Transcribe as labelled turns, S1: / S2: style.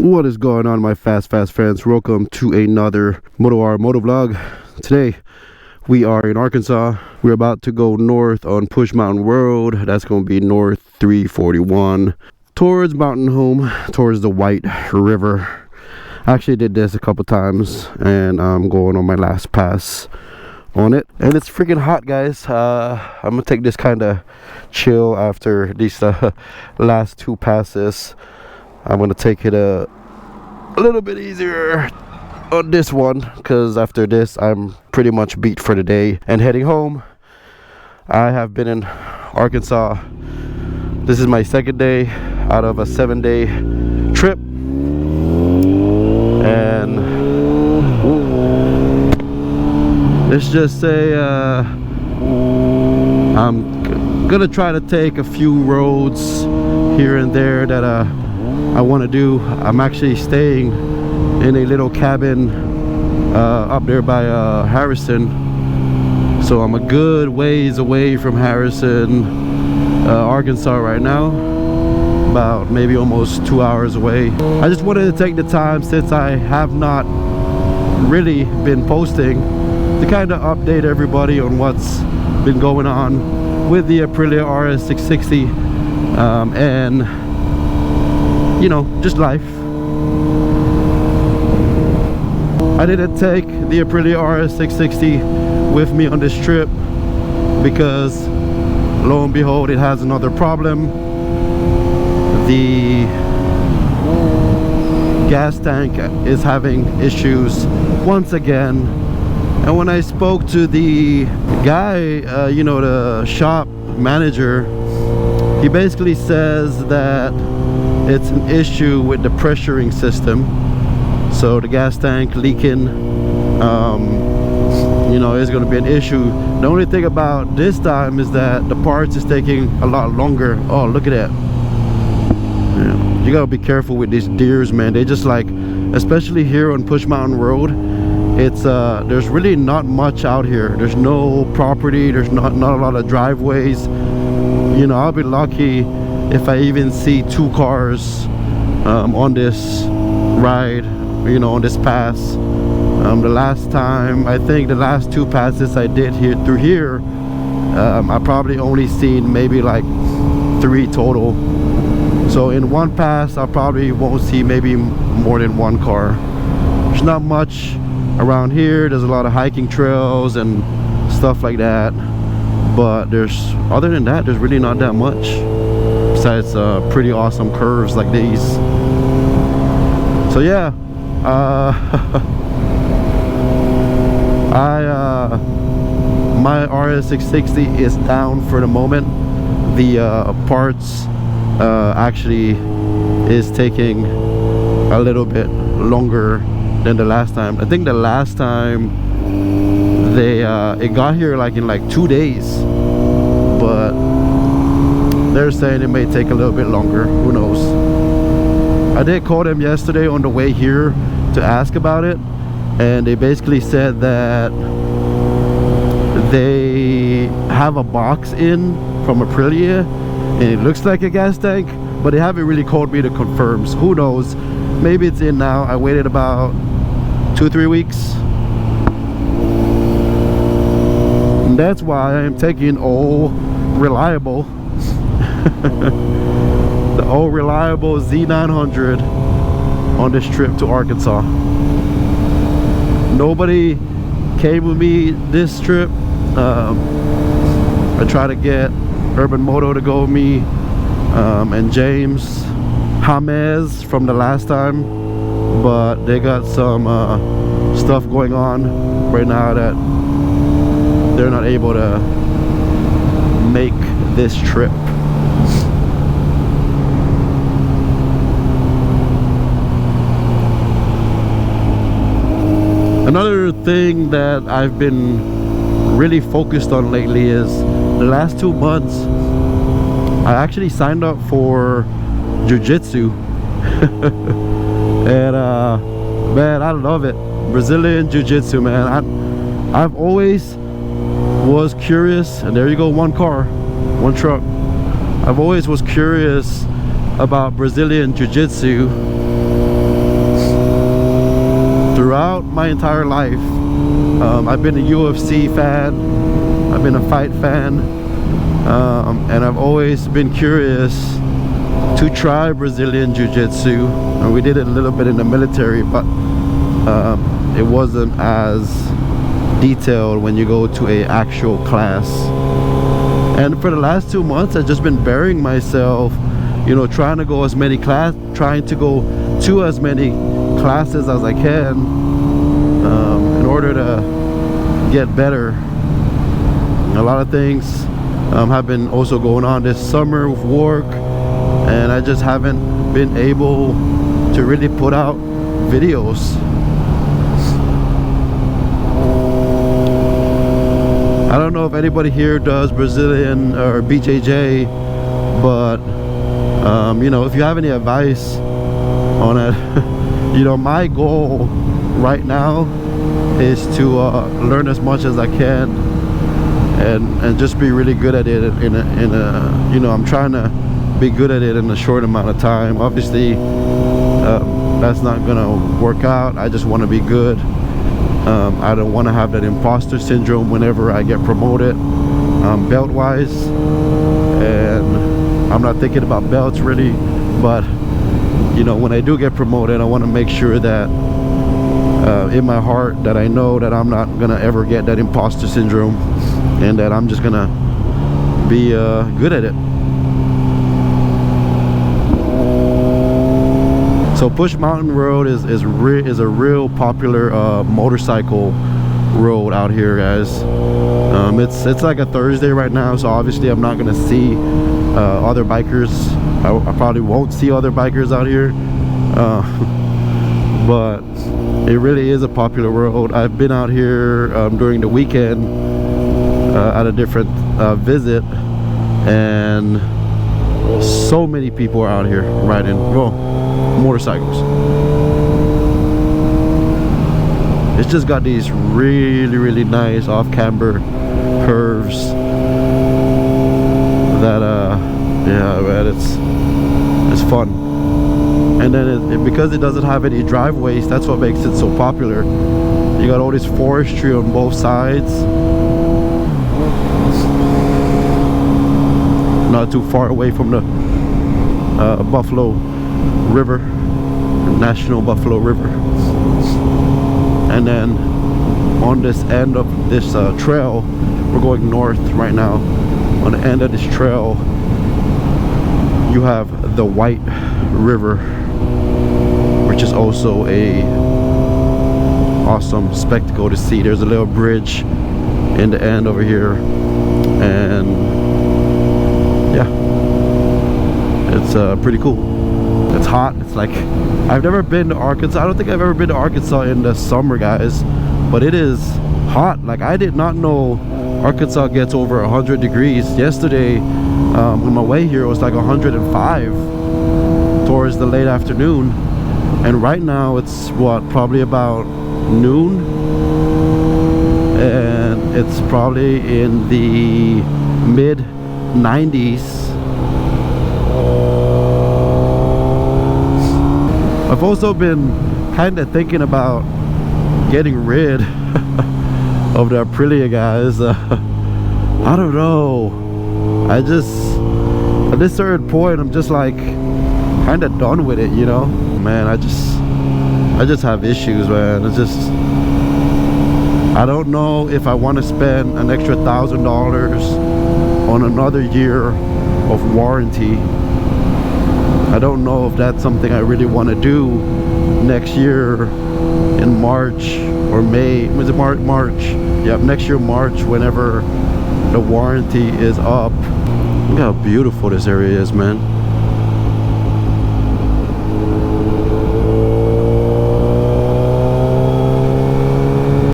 S1: What is going on, my fast friends? Welcome to another Moto-R moto vlog. Today we are in Arkansas. We're about to go north on Push Mountain Road. That's going to be north 341 towards Mountain Home, towards the White River. I actually did this a couple times and I'm going on my last pass on it, and it's freaking hot, guys. I'm gonna take this kind of chill after these last two passes. I'm gonna take it a little bit easier on this one, because after this I'm pretty much beat for the day and heading home. I have been in Arkansas. This is my second day out of a 7-day trip, and let's just say I'm gonna try to take a few roads here and there that I want to do. I'm actually staying in a little cabin up there by Harrison, so I'm a good ways away from Harrison, Arkansas right now, about maybe almost 2 hours away. I just wanted to take the time, since I have not really been posting, to kind of update everybody on what's been going on with the Aprilia RS660 and you know, just life. I didn't take the Aprilia RS660 with me on this trip because lo and behold, it has another problem. The gas tank is having issues once again. And when I spoke to the guy, you know, the shop manager, he basically says that it's an issue with the pressuring system. So the gas tank leaking, you know, is going to be an issue. The only thing about this time is that the parts is taking a lot longer. Oh, look at that. Yeah. You gotta be careful with these deers, man. They just, like, especially here on Push Mountain Road, it's there's really not much out here. There's no property, there's not a lot of driveways. You know, I'll be lucky if I even see 2 cars on this ride, you know, on this pass. The last time, I think the last 2 passes I did here through here, I probably only seen maybe like 3 total. So in one pass I probably won't see maybe more than 1 car. There's not much around here. There's a lot of hiking trails and stuff like that, but there's, other than that, there's really not that much besides pretty awesome curves like these. So yeah, my RS660 is down for the moment. The parts actually is taking a little bit longer than the last time. I think the last time they it got here like in like 2 days, but they're saying it may take a little bit longer. Who knows? I did call them yesterday on the way here to ask about it, and they basically said that they have a box in from Aprilia and it looks like a gas tank, but they haven't really called me to confirm. So who knows? Maybe it's in now. I waited about 2-3 weeks, and that's why I'm taking old reliable the old reliable Z900 on this trip to Arkansas. Nobody came with me this trip. I tried to get Urban Moto to go with me, and James James from the last time, but they got some stuff going on right now that they're not able to make this trip. Another thing that I've been really focused on lately is the last 2 months I actually signed up for Jiu Jitsu and man, I love it. Brazilian Jiu Jitsu, man. I've always was curious, and there you go, 1 car, 1 truck. I've always was curious about Brazilian Jiu Jitsu, throughout my entire life, I've been a UFC fan, I've been a fight fan, and I've always been curious to try Brazilian Jiu Jitsu. And we did it a little bit in the military, but it wasn't as detailed when you go to a actual class. And for the last 2 months, I've just been burying myself, you know, trying to go to as many classes as I can, in order to get better. A lot of things have been also going on this summer with work, and I just haven't been able to really put out videos. I don't know if anybody here does Brazilian or BJJ, but you know, if you have any advice on it, you know, my goal right now is to learn as much as I can and just be really good at it in a you know, I'm trying to be good at it in a short amount of time. Obviously that's not gonna work out. I just want to be good. I don't want to have that imposter syndrome whenever I get promoted, belt wise, and I'm not thinking about belts really, but you know, when I do get promoted, I want to make sure that in my heart that I know that I'm not gonna ever get that imposter syndrome, and that I'm just gonna be good at it. So Push Mountain Road is a real popular motorcycle road out here, guys. It's like a Thursday right now, so obviously I'm not gonna see other bikers. I probably won't see other bikers out here, but it really is a popular road. I've been out here during the weekend at a different visit, and so many people are out here riding motorcycles. It's just got these really nice off-camber curves that yeah, man, it's fun. And then because it doesn't have any driveways, that's what makes it so popular. You got all this forestry on both sides, not too far away from the Buffalo River, National Buffalo River. And then on this end of this trail, we're going north right now. On the end of this trail, you have the White River, which is also a awesome spectacle to see. There's a little bridge in the end over here, and yeah, it's pretty cool. It's hot. It's like, I've never been to Arkansas. I don't think I've ever been to Arkansas in the summer, guys, but it is hot. Like, I did not know Arkansas gets over 100 degrees. Yesterday on my way here, it was like 105 towards the late afternoon, and right now it's what, probably about noon, and it's probably in the mid 90s. I've also been kind of thinking about getting rid of the Aprilia, guys. I don't know. I just, at this certain point, I'm just like kind of done with it, you know. Man, I just have issues, man. It's just, I don't know if I want to spend an extra $1,000 on another year of warranty. I don't know if that's something I really want to do next year in March or May. Was it March? Yep, next year March, whenever the warranty is up. Look how beautiful this area is, man.